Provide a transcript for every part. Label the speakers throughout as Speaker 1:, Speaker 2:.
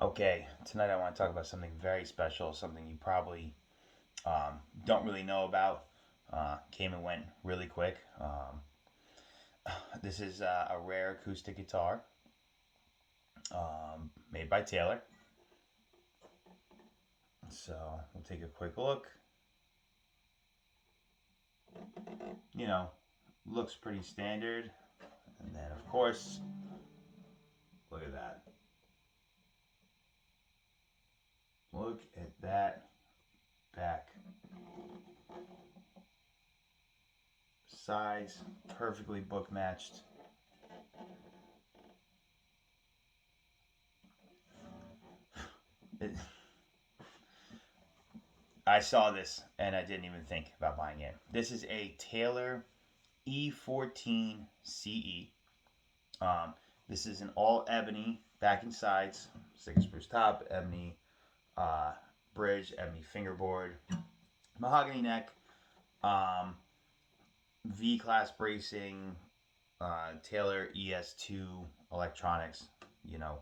Speaker 1: Okay, tonight I want to talk about something very special, something you probably don't really know about. Came and went really quick. This is a rare acoustic guitar made by Taylor. So we'll take a quick look. You know, looks pretty standard. And then, of course, look at that. Look at that back. Sides perfectly book matched. It, I saw this and I didn't even think about buying it. This is a Taylor E14CE. Um, this is an all ebony back and sides, sticker spruce top, ebony uh, bridge, ebony fingerboard, mahogany neck, um, V class bracing, Taylor ES2 electronics. You know,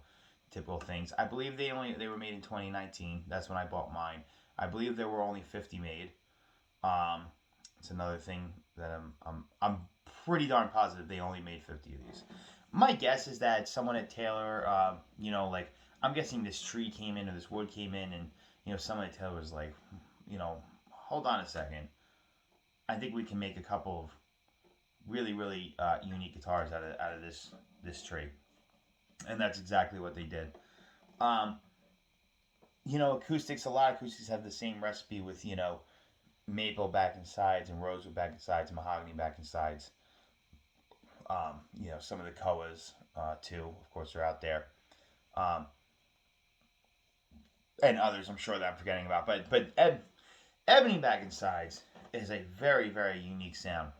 Speaker 1: typical things. I believe they were made in 2019. That's when I bought mine. I believe there were only 50 made. Um, it's another thing that I'm pretty darn positive they only made 50 of these. My guess is that someone at Taylor, like I'm guessing this tree came in or this wood came in, and someone at Taylor was like, hold on a second. I think we can make a couple of really really unique guitars out of this tree, and that's exactly what they did. Um, acoustics. A lot of acoustics have the same recipe with maple back and sides and rosewood back and sides, mahogany back and sides. Some of the koas too, of course, are out there, um, and others I'm sure that I'm forgetting about. But ebony back and sides is a very very unique sound.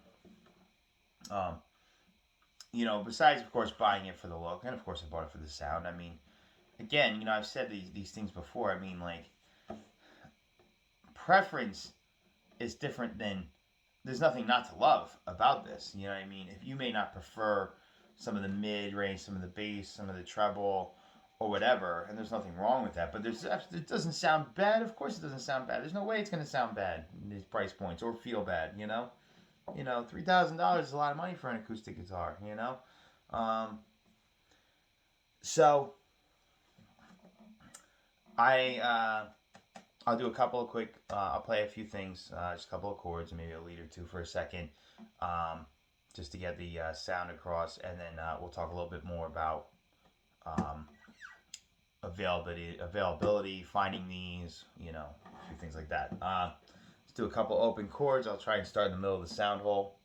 Speaker 1: Um, besides of course buying it for the look, and of course I bought it for the sound. I mean, again, I've said these things before. I mean, like preference is different than there's nothing not to love about this. You know what I mean? If you may not prefer some of the mid range, some of the bass, some of the treble, or whatever, and there's nothing wrong with that. But it doesn't sound bad. Of course, it doesn't sound bad. There's no way it's going to sound bad in these price points or feel bad. $3,000 is a lot of money for an acoustic guitar. Um, so I I'll do a couple of quick. I'll play a few things, just a couple of chords, maybe a lead or two for a second, um, just to get the sound across, and then we'll talk a little bit more about um, availability, finding these, a few things like that. Let's do a couple open chords. I'll try and start in the middle of the sound hole.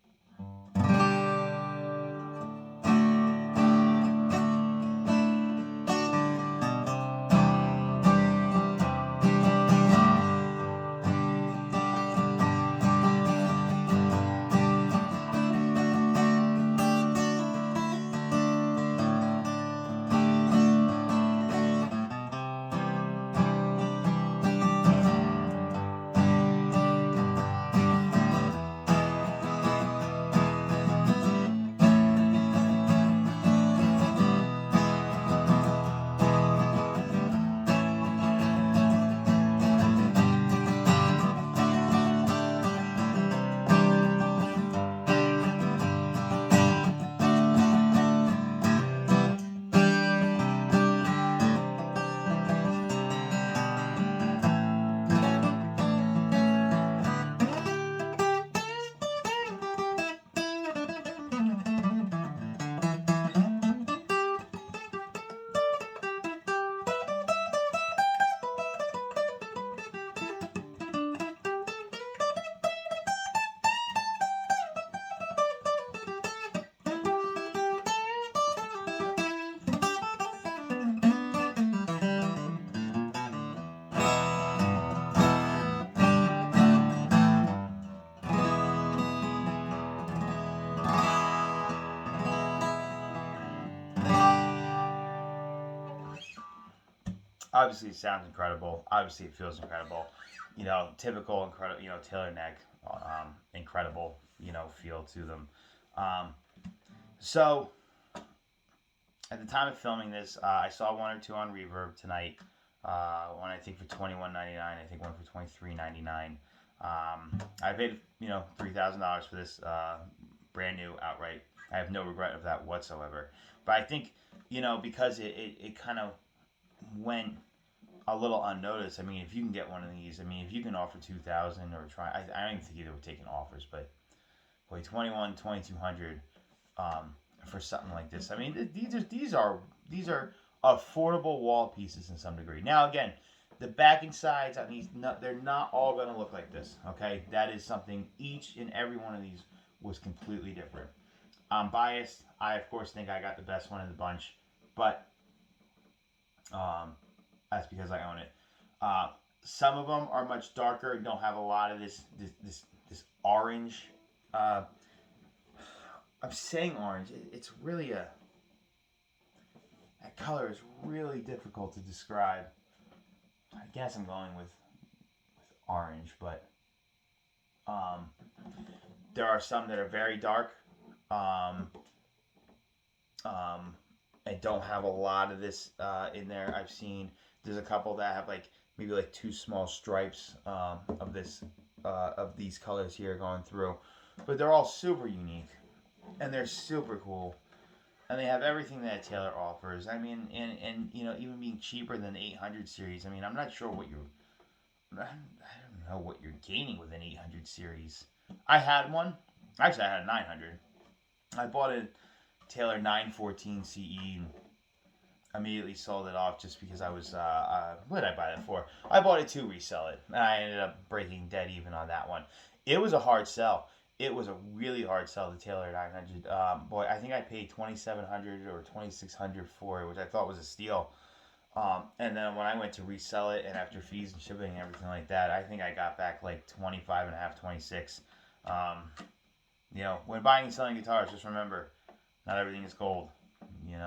Speaker 1: Obviously, it sounds incredible. Obviously, it feels incredible. Typical incredible. Taylor neck, incredible. Feel to them. Um, so at the time of filming this, I saw one or two on Reverb tonight. One I think for $21.99. I think one for $23.99. I paid $3,000 for this brand new outright. I have no regret of that whatsoever. But I think because it kind of went a little unnoticed. I mean, if you can get one of these, I mean, if you can offer 2,000 or try, I don't even think they were taking offers, but boy, 2,200 for something like this. I mean, these are affordable wall pieces in some degree. Now again, the back and sides on these, they're not all going to look like this. Okay, that is something. Each and every one of these was completely different. I'm biased. I of course think I got the best one in the bunch, but that's because I own it. Some of them are much darker and don't have a lot of this orange. I'm saying orange. It's really that color is really difficult to describe. I guess I'm going with orange, but there are some that are very dark. And don't have a lot of this in there. I've seen there's a couple that have maybe two small stripes of these colors here going through, but they're all super unique and they're super cool, and they have everything that Taylor offers. I mean, and even being cheaper than the 800 series. I mean, I'm not sure what I don't know what you're gaining with an 800 series. I had one. Actually, I had a 900. I bought a Taylor 914CE and immediately sold it off just because I was, what did I buy that for? I bought it to resell it, and I ended up breaking dead even on that one. It was a hard sell. It was a really hard sell, the Taylor 900. Boy, I think I paid $2,700 or $2,600 for it, which I thought was a steal. And then when I went to resell it, and after fees and shipping and everything like that, I think I got back like 25 and a half, 26. When buying and selling guitars, just remember, not everything is gold. You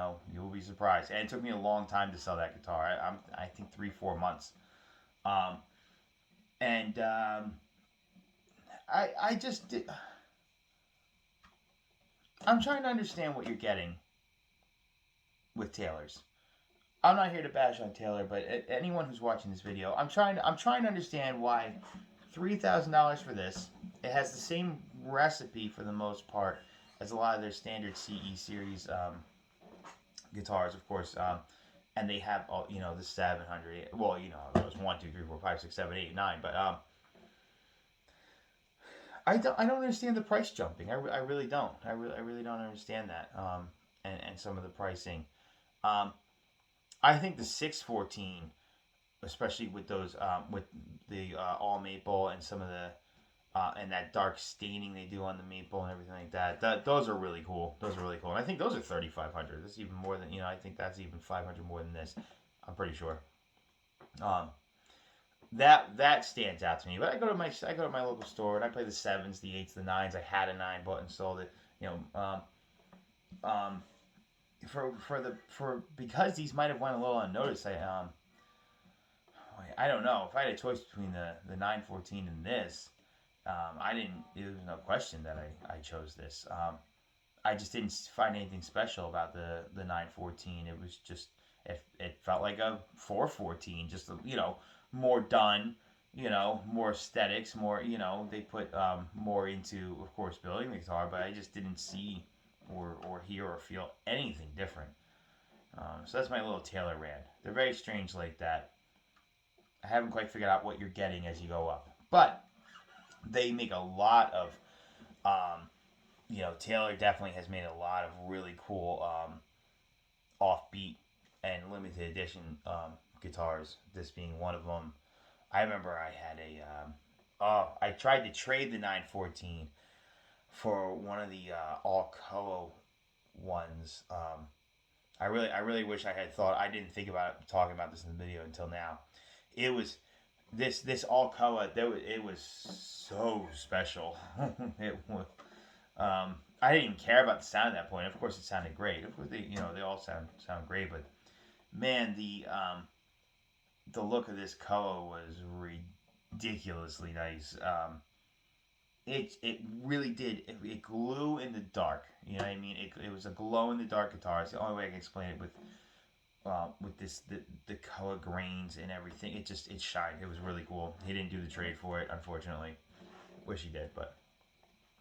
Speaker 1: will be surprised. And it took me a long time to sell that guitar. I think 3-4 months. I just did. I'm trying to understand what you're getting with Taylors. I'm not here to bash on Taylor, but anyone who's watching this video, I'm trying to understand why $3,000 for this. It has the same recipe for the most part as a lot of their standard CE series guitars, of course, and they have all the 700. Well, it was 1, 2, 3, 4, 5, 6, 7, 8, 9, but I don't understand the price jumping. I really don't. I really don't understand that. And some of the pricing. I think the 614, especially with those with the all maple and some of the and that dark staining they do on the maple and everything like that. Those are really cool. Those are really cool. And I think those are 3,500. That's even more than I think that's even 500 more than this. I'm pretty sure. That stands out to me. But I go to my local store and I play the 7s, the 8s, the 9s. I had a 9, bought and sold it. Because these might have went a little unnoticed. I don't know if I had a choice between the 914 and this. I didn't. There was no question that I chose this. I just didn't find anything special about the 914. It was just it felt like a 414. Just more done. More aesthetics. More they put more into, of course, building the guitar. But I just didn't see or hear or feel anything different. So that's my little Taylor rant. They're very strange like that. I haven't quite figured out what you're getting as you go up, but they make a lot of, Taylor definitely has made a lot of really cool offbeat and limited edition guitars. This being one of them. I remember I had I tried to trade the 914 for one of the Alcoa ones. I really wish I had thought. I didn't think about talking about this in the video until now. It was this Alcoa. It was so special. It was. I didn't even care about the sound at that point. Of course, it sounded great. Of course, they all sound great. But man, the look of this Koa was ridiculously nice. it really did. It glue in the dark. You know what I mean? It was a glow in the dark guitar. It's the only way I can explain it with this the color grains and everything. It shined. It was really cool. He didn't do the trade for it, unfortunately. Wish he did, but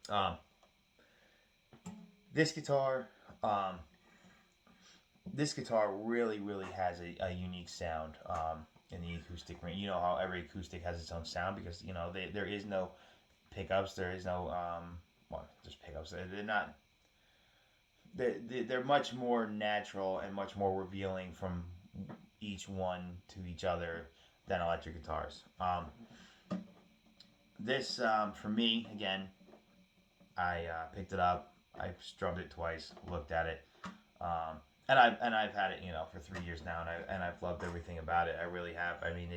Speaker 1: um, this guitar um, this guitar really has a unique sound in the acoustic range. You know how every acoustic has its own sound because there is no pickups. There is no well, there's pickups. They're not. They're much more natural and much more revealing from each one to each other than electric guitars. This for me again. I picked it up. I strummed it twice. Looked at it. And I've had it for 3 years now, and I've loved everything about it. I really have. I mean,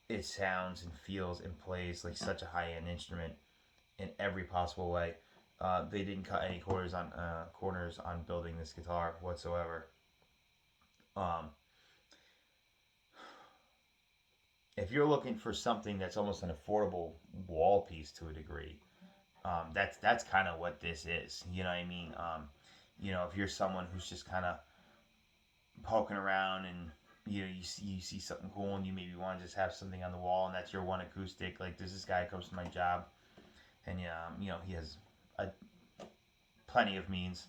Speaker 1: it sounds and feels and plays like such a high end instrument in every possible way. They didn't cut any corners on building this guitar whatsoever. Um, if you're looking for something that's almost an affordable wall piece to a degree, that's kind of what this is. You know what I mean? If you're someone who's just kind of poking around and you see something cool and you maybe want to just have something on the wall and that's your one acoustic. Like there's this guy who comes to my job and he has a plenty of means,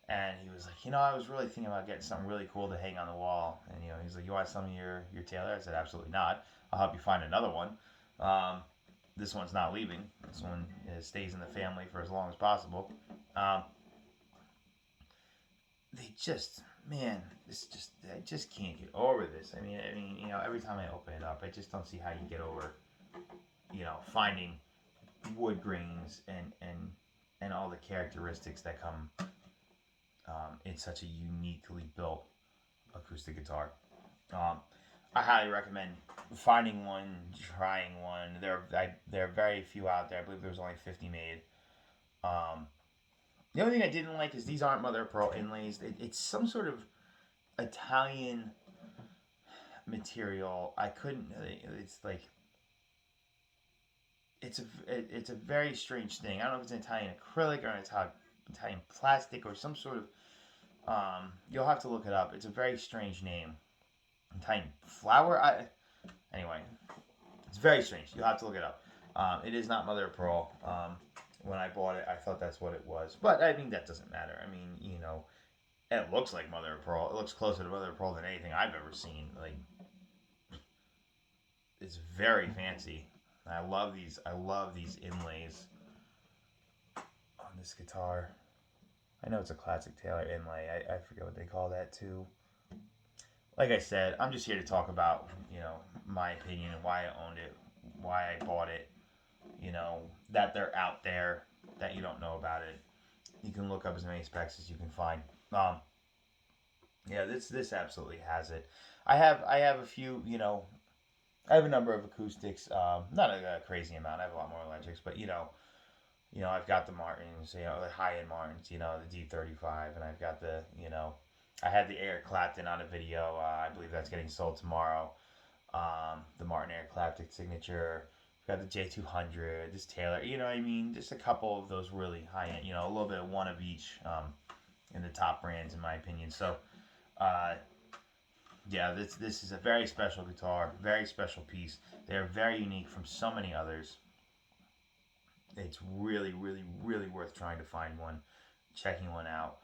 Speaker 1: and he was like, I was really thinking about getting something really cool to hang on the wall, and he's like, you want some of your Taylor? I said, absolutely not. I'll help you find another one. This one's not leaving. This one stays in the family for as long as possible. They just, man, I just can't get over this. I mean, every time I open it up, I just don't see how you get over, finding wood grains and all the characteristics that come in such a uniquely built acoustic guitar. I highly recommend finding one, trying one. There are very few out there. I believe there's only 50 made. The only thing I didn't like is these aren't mother of pearl inlays. It's some sort of Italian material. I couldn't. It's like it's a very strange thing. I don't know if it's an Italian acrylic or an Italian plastic or some sort of. You'll have to look it up. It's a very strange name. Italian flower. Anyway, it's very strange. You'll have to look it up. It is not mother of pearl. When I bought it, I thought that's what it was. But I mean, that doesn't matter. I mean, it looks like mother of pearl. It looks closer to mother of pearl than anything I've ever seen. Like, it's very fancy. I love these. I love these inlays on this guitar. I know it's a classic Taylor inlay. I forget what they call that too. Like I said, I'm just here to talk about my opinion and why I owned it, why I bought it. That they're out there, that you don't know about it. You can look up as many specs as you can find. Yeah, this absolutely has it. I have a few, I have a number of acoustics. Not a crazy amount. I have a lot more electrics, but I've got the Martins, the high end Martins, the D35, and I've got I had the Eric Clapton on a video. I believe that's getting sold tomorrow. The Martin Eric Clapton signature. Got the J200, this Taylor, you know what I mean? Just a couple of those really high end, a little bit of one of each in the top brands, in my opinion. So, yeah, this is a very special guitar, very special piece. They're very unique from so many others. It's really worth trying to find one, checking one out.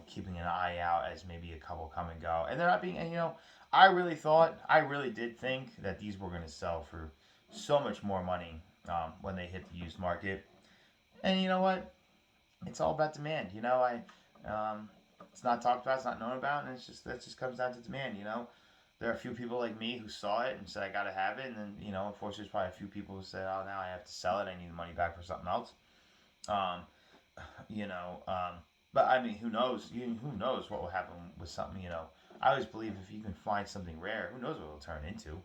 Speaker 1: Keeping an eye out as maybe a couple come and go. And they're not being, I really did think that these were going to sell for so much more money when they hit the used market. And you know what? It's all about demand. It's not talked about, it's not known about, and that just comes down to demand. There are a few people like me who saw it and said I got to have it, and then unfortunately, there's probably a few people who said, oh, now I have to sell it. I need the money back for something else. But I mean, who knows? Who knows what will happen with something? I always believe if you can find something rare, who knows what it'll turn into.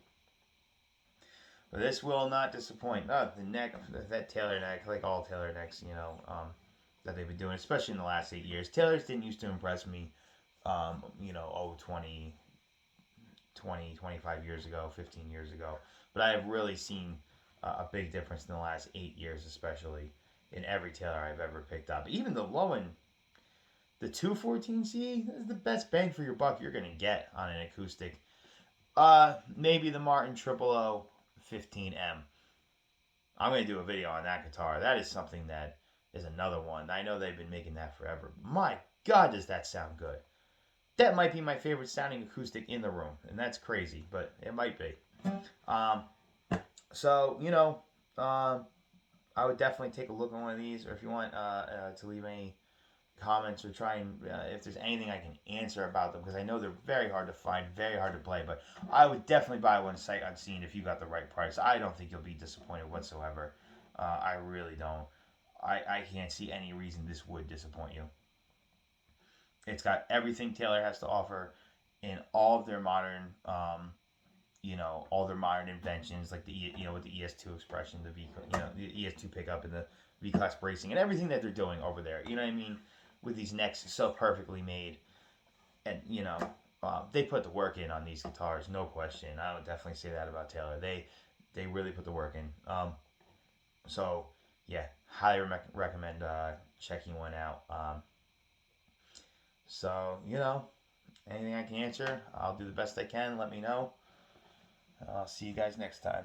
Speaker 1: But this will not disappoint. The neck, that Taylor neck, like all Taylor necks, that they've been doing, especially in the last 8 years. Taylor's didn't used to impress me, 20, 25 years ago, 15 years ago. But I have really seen a big difference in the last 8 years, especially in every Taylor I've ever picked up. Even the low end, the 214CE is the best bang for your buck you're gonna get on an acoustic. Maybe the Martin 0015M. I'm gonna do a video on that guitar. That is something that is another one. I know they've been making that forever. My God, does that sound good? That might be my favorite sounding acoustic in the room, and that's crazy, but it might be. Um, so I would definitely take a look at one of these, or if you want to leave any comments or try and if there's anything I can answer about them, because I know they're very hard to find, very hard to play, but I would definitely buy one sight unseen if you got the right price. I don't think you'll be disappointed whatsoever. I really don't. I can't see any reason this would disappoint you. It's got everything Taylor has to offer in all of their modern, all their modern inventions, like with the ES2 expression, the the ES2 pickup and the V class bracing and everything that they're doing over there. You know what I mean? With these necks so perfectly made, and they put the work in on these guitars, no question. I would definitely say that about Taylor. They really put the work in. So yeah, highly recommend checking one out. So anything I can answer, I'll do the best I can. Let me know. I'll see you guys next time.